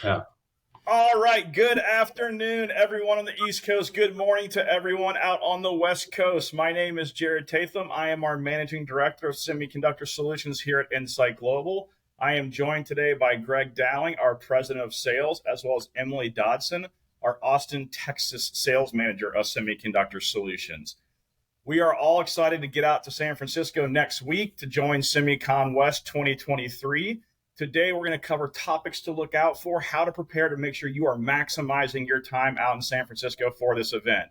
Yeah. All right. Good afternoon, everyone on the East Coast. Good morning to everyone out on the West Coast. My name is Jared Tatham. I am our Managing Director of Semiconductor Solutions here at Insight Global. I am joined today by Greg Dowling, our President of Sales, as well as Emily Dodson, our Austin, Texas Sales Manager of Semiconductor Solutions. We are all excited to get out to San Francisco next week to join SemiCon West 2023. Today, we're going to cover topics to look out for, how to prepare to make sure you are maximizing your time out in San Francisco for this event.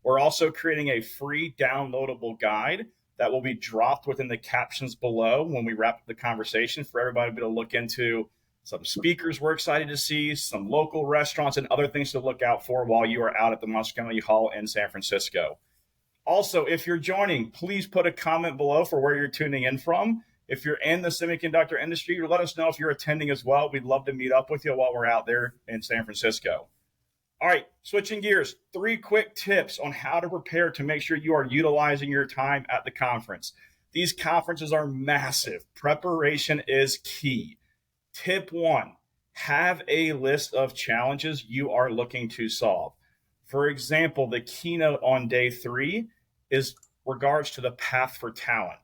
We're also creating a free downloadable guide that will be dropped within the captions below when we wrap up the conversation for everybody to be able to look into some speakers we're excited to see, some local restaurants, and other things to look out for while you are out at the Moscone Hall in San Francisco. Also, if you're joining, please put a comment below for where you're tuning in from. If you're in the semiconductor industry, let us know if you're attending as well. We'd love to meet up with you while we're out there in San Francisco. All right, switching gears, 3 quick tips on how to prepare to make sure you are utilizing your time at the conference. These conferences are massive. Preparation is key. Tip 1, have a list of challenges you are looking to solve. For example, the keynote on day 3 is regards to the path for talent.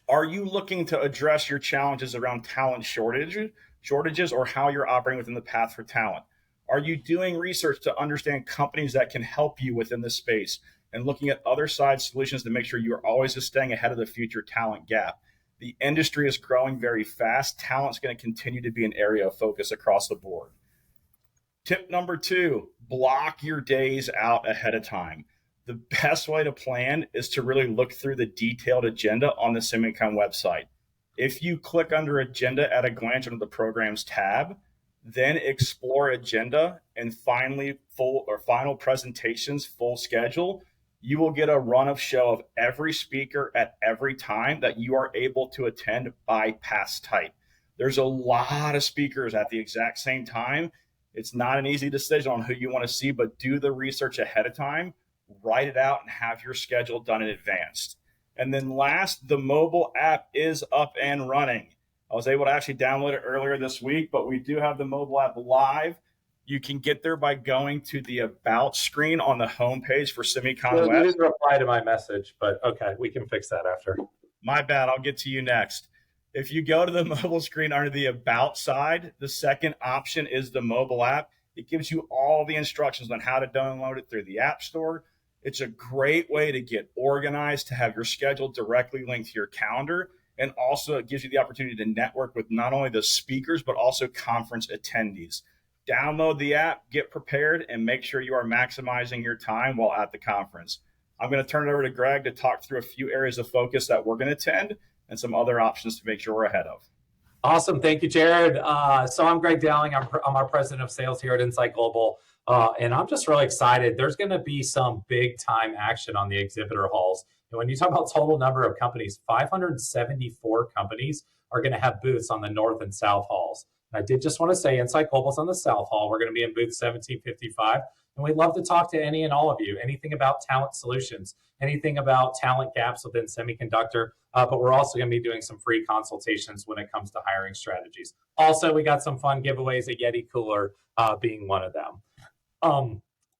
Are you looking to address your challenges around talent shortages or how you're operating within the path for talent? Are you doing research to understand companies that can help you within this space and looking at other side solutions to make sure you're always just staying ahead of the future talent gap? The industry is growing very fast. Talent's going to continue to be an area of focus across the board. Tip number 2, block your days out ahead of time. The best way to plan is to really look through the detailed agenda on the SemiCon website. If you click under agenda at a glance under the programs tab, then explore agenda and finally final presentations, full schedule, you will get a run of show of every speaker at every time that you are able to attend by pass type. There's a lot of speakers at the exact same time. It's not an easy decision on who you want to see, but do the research ahead of time. Write it out and have your schedule done in advance. And then last, the mobile app is up and running. I was able to actually download it earlier this week, but we do have the mobile app live. You can get there by going to the About screen on the homepage for SemiCon West. You didn't reply to my message, but okay, we can fix that after. My bad. I'll get to you next. If you go to the mobile screen under the About side, the second option is the mobile app. It gives you all the instructions on how to download it through the App Store. It's a great way to get organized, to have your schedule directly linked to your calendar. And also it gives you the opportunity to network with not only the speakers, but also conference attendees. Download the app, get prepared, and make sure you are maximizing your time while at the conference. I'm going to turn it over to Greg to talk through a few areas of focus that we're going to attend and some other options to make sure we're ahead of. Awesome. Thank you, Jared. So I'm Greg Dowling. I'm our President of Sales here at Insight Global. And I'm just really excited. There's going to be some big time action on the exhibitor halls. And when you talk about total number of companies, 574 companies are going to have booths on the North and South halls. And I did just want to say Insight Global's on the South hall. We're going to be in booth 1755. And we'd love to talk to any and all of you, anything about talent solutions, anything about talent gaps within semiconductor. But we're also going to be doing some free consultations when it comes to hiring strategies. Also, we got some fun giveaways, a Yeti cooler being one of them.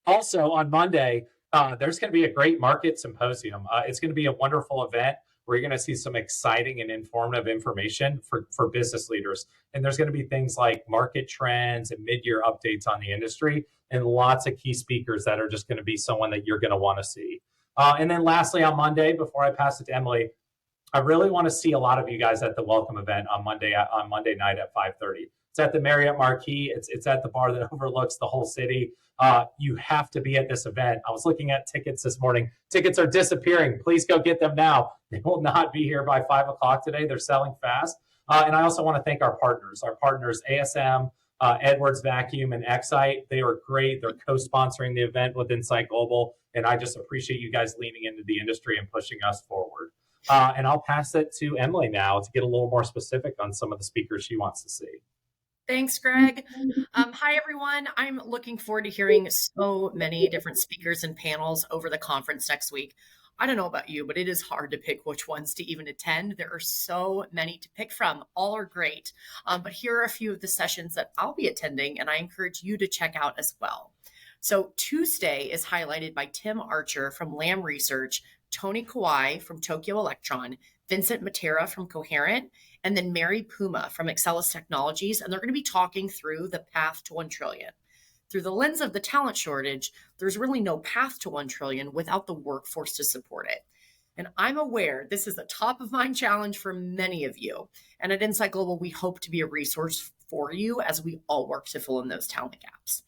Also on Monday, there's going to be a great market symposium. It's going to be a wonderful event where you're going to see some exciting and informative information for business leaders. And there's going to be things like market trends and mid-year updates on the industry and lots of key speakers that are just going to be someone that you're going to want to see. And then lastly, on Monday, before I pass it to Emily, I really want to see a lot of you guys at the welcome event on Monday night at 5:30. It's at the Marriott Marquis. It's at the bar that overlooks the whole city. You have to be at this event. I was looking at tickets this morning. Tickets are disappearing. Please go get them now. They will not be here by 5 o'clock today. They're selling fast. And I also want to thank our partners ASM, Edwards Vacuum, and Excite. They are great. They're co-sponsoring the event with Insight Global. And I just appreciate you guys leaning into the industry and pushing us forward. And I'll pass it to Emily now to get a little more specific on some of the speakers she wants to see. Thanks, Greg. Hi, everyone. I'm looking forward to hearing so many different speakers and panels over the conference next week. I don't know about you, but it is hard to pick which ones to even attend. There are so many to pick from. All are great. But here are a few of the sessions that I'll be attending, and I encourage you to check out as well. So Tuesday is highlighted by Tim Archer from Lam Research, Tony Kawai from Tokyo Electron, Vincent Matera from Coherent, and then Mary Puma from Excelis Technologies. And they're going to be talking through the path to 1 trillion. Through the lens of the talent shortage, there's really no path to 1 trillion without the workforce to support it. And I'm aware this is a top of mind challenge for many of you. And at Insight Global, we hope to be a resource for you as we all work to fill in those talent gaps.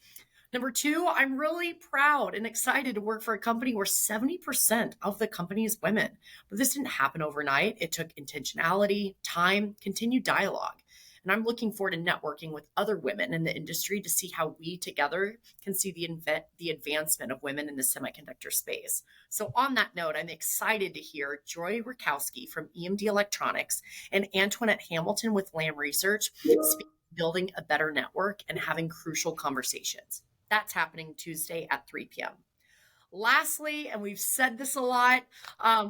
Number two, I'm really proud and excited to work for a company where 70% of the company is women. But this didn't happen overnight. It took intentionality, time, continued dialogue. And I'm looking forward to networking with other women in the industry to see how we together can see the advancement of women in the semiconductor space. So on that note, I'm excited to hear Joy Rakowski from EMD Electronics and Antoinette Hamilton with Lam Research speak building a better network and having crucial conversations. That's happening Tuesday at 3 p.m. Lastly, and we've said this a lot,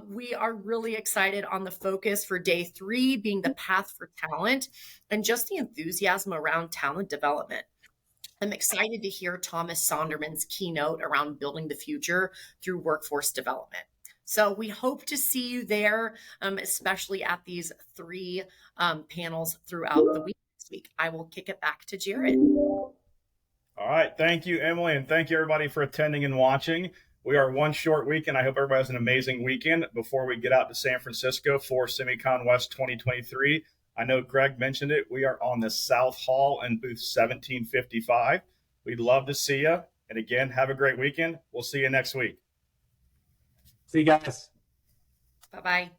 we are really excited on the focus for day 3 being the path for talent and just the enthusiasm around talent development. I'm excited to hear Thomas Sonderman's keynote around building the future through workforce development. So we hope to see you there, especially at these 3 panels throughout the week this week. I will kick it back to Jared. All right. Thank you, Emily, and thank you, everybody, for attending and watching. We are one short week, and I hope everybody has an amazing weekend before we get out to San Francisco for SemiCon West 2023. I know Greg mentioned it. We are on the South Hall in booth 1755. We'd love to see you. And again, have a great weekend. We'll see you next week. See you guys. Bye-bye.